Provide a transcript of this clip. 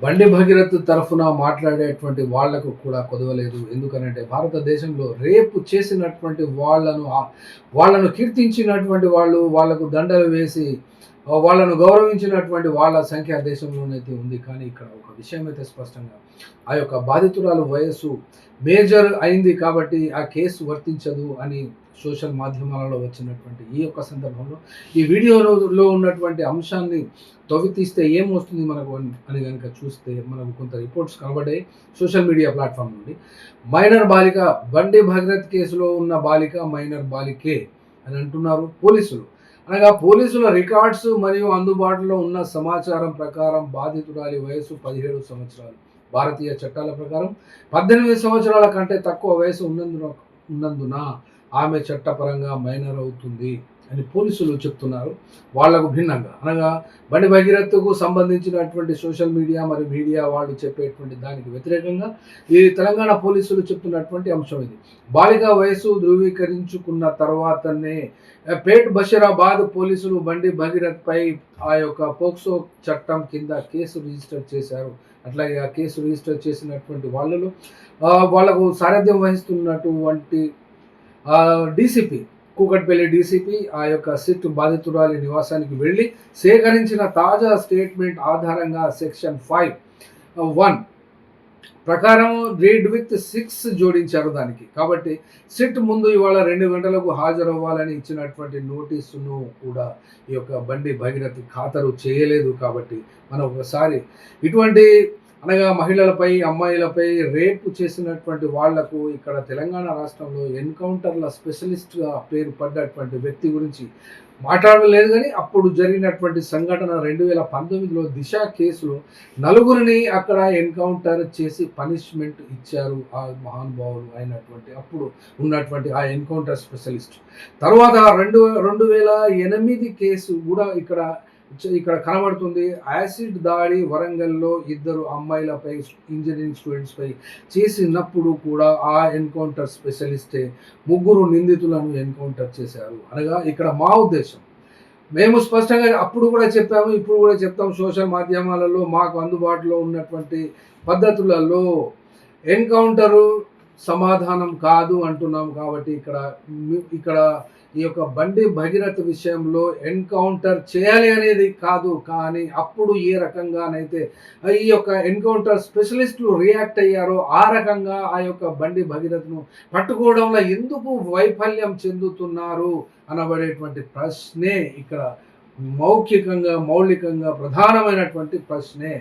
బండి భగీరథ్ తరఫున మాట్లాడేటువంటి వాళ్లకు కూడా కొదవలేదు. ఎందుకనంటే భారతదేశంలో రేపు చేసినటువంటి వాళ్ళను కీర్తించినటువంటి వాళ్ళు, వాళ్లకు దండలు వేసి వాళ్ళను గౌరవించినటువంటి వాళ్ళ సంఖ్య దేశంలోనైతే ఉంది. కానీ ఇక్కడ ఒక విషయం అయితే స్పష్టంగా ఆ యొక్క బాధితురాలు వయస్సు మేజర్ అయింది కాబట్టి ఆ కేసు వర్తించదు అని సోషల్ మాధ్యమాలలో వచ్చినటువంటి ఈ యొక్క సందర్భంలో ఈ వీడియోలో ఉన్నటువంటి అంశాన్ని తీస్తే ఏమొస్తుంది మనకు అని కనుక చూస్తే మనకు కొంత రిపోర్ట్స్ కనబడ్డాయి సోషల్ మీడియా ప్లాట్ఫామ్ నుండి. మైనర్ బాలిక బండి భగీరథ్ కేసులో ఉన్న బాలిక మైనర్ బాలికే అని అంటున్నారు పోలీసులు. అనగా పోలీసుల రికార్డ్స్ మరియు అందుబాటులో ఉన్న సమాచారం ప్రకారం బాధితురాలి వయసు 17 సంవత్సరాలు. భారతీయ చట్టాల ప్రకారం 18 సంవత్సరాల కంటే తక్కువ వయసు ఉన్నందున ఆమె చట్టపరంగా మైనర్ అవుతుంది అని పోలీసులు చెప్తున్నారు. వాళ్లకు భిన్నంగా అనగా బండి భగీరథ్కు సంబంధించినటువంటి సోషల్ మీడియా మరియు మీడియా వాళ్ళు చెప్పేటువంటి దానికి వ్యతిరేకంగా ఈ తెలంగాణ పోలీసులు చెప్తున్నటువంటి అంశం ఇది. బాలిక వయసు ధృవీకరించుకున్న తర్వాతనే పేట్ బషీరాబాద్ పోలీసులు బండి భగీరథ్ పై ఆ యొక్క పోక్సో చట్టం కింద కేసు రిజిస్టర్ చేశారు. అట్లాగే ఆ కేసు రిజిస్టర్ చేసినటువంటి వాళ్లకు సారథ్యం వహిస్తున్నటువంటి డీసీపీ కూకట్పల్లి డీసీపీ ఆ యొక్క సిట్ బాధితురాలి నివాసానికి వెళ్ళి సేకరించిన తాజా స్టేట్మెంట్ ఆధారంగా సెక్షన్ 5(1) ప్రకారం రీడ్ విత్ 6 జోడించారు దానికి. కాబట్టి సిట్ ముందు ఇవాళ 2 గంటలకు హాజరవ్వాలని ఇచ్చినటువంటి నోటీసును కూడా ఈ యొక్క బండి భగీరథ్ ఖాతరు చేయలేదు. కాబట్టి మనం ఒకసారి ఇటువంటి అనగా మహిళలపై అమ్మాయిలపై రేపు చేసినటువంటి వాళ్లకు ఇక్కడ తెలంగాణ రాష్ట్రంలో ఎన్కౌంటర్ల స్పెషలిస్ట్గా పేరు పడ్డటువంటి వ్యక్తి గురించి మాట్లాడలేదు. కానీ అప్పుడు జరిగినటువంటి సంఘటన 2019లో దిశ కేసులో 4గురిని అక్కడ ఎన్కౌంటర్ చేసి పనిష్మెంట్ ఇచ్చారు ఆ మహానుభావులు అయినటువంటి అప్పుడు ఉన్నటువంటి ఆ ఎన్కౌంటర్ స్పెషలిస్ట్. తర్వాత 2008 కేసు కూడా ఇక్కడ కనబడుతుంది. యాసిడ్ దాడి వరంగల్లో 2 అమ్మాయిలపై ఇంజనీరింగ్ స్టూడెంట్స్ పై చేసినప్పుడు కూడా ఆ ఎన్కౌంటర్ స్పెషలిస్టే 3 నిందితులను ఎన్కౌంటర్ చేశారు. అనగా ఇక్కడ మా ఉద్దేశం మేము స్పష్టంగా అప్పుడు కూడా చెప్పాము, ఇప్పుడు కూడా చెప్తాం, సోషల్ మాధ్యమాలలో మాకు అందుబాటులో ఉన్నటువంటి పద్ధతులలో ఎన్కౌంటరు సమాధానం కాదు అంటున్నాం. కాబట్టి ఇక్కడ ఈ యొక్క బండి భగీరథ్ విషయంలో ఎన్కౌంటర్ చేయాలి అనేది కాదు, కానీ అప్పుడు ఏ రకంగానైతే ఈ యొక్క ఎన్కౌంటర్ స్పెషలిస్టులు రియాక్ట్ అయ్యారో ఆ రకంగా ఆ యొక్క బండి భగీరథ్ను పట్టుకోవడంలో ఎందుకు వైఫల్యం చెందుతున్నారు అనబడేటువంటి ప్రశ్నే ఇక్కడ మౌలికంగా ప్రధానమైనటువంటి ప్రశ్నే.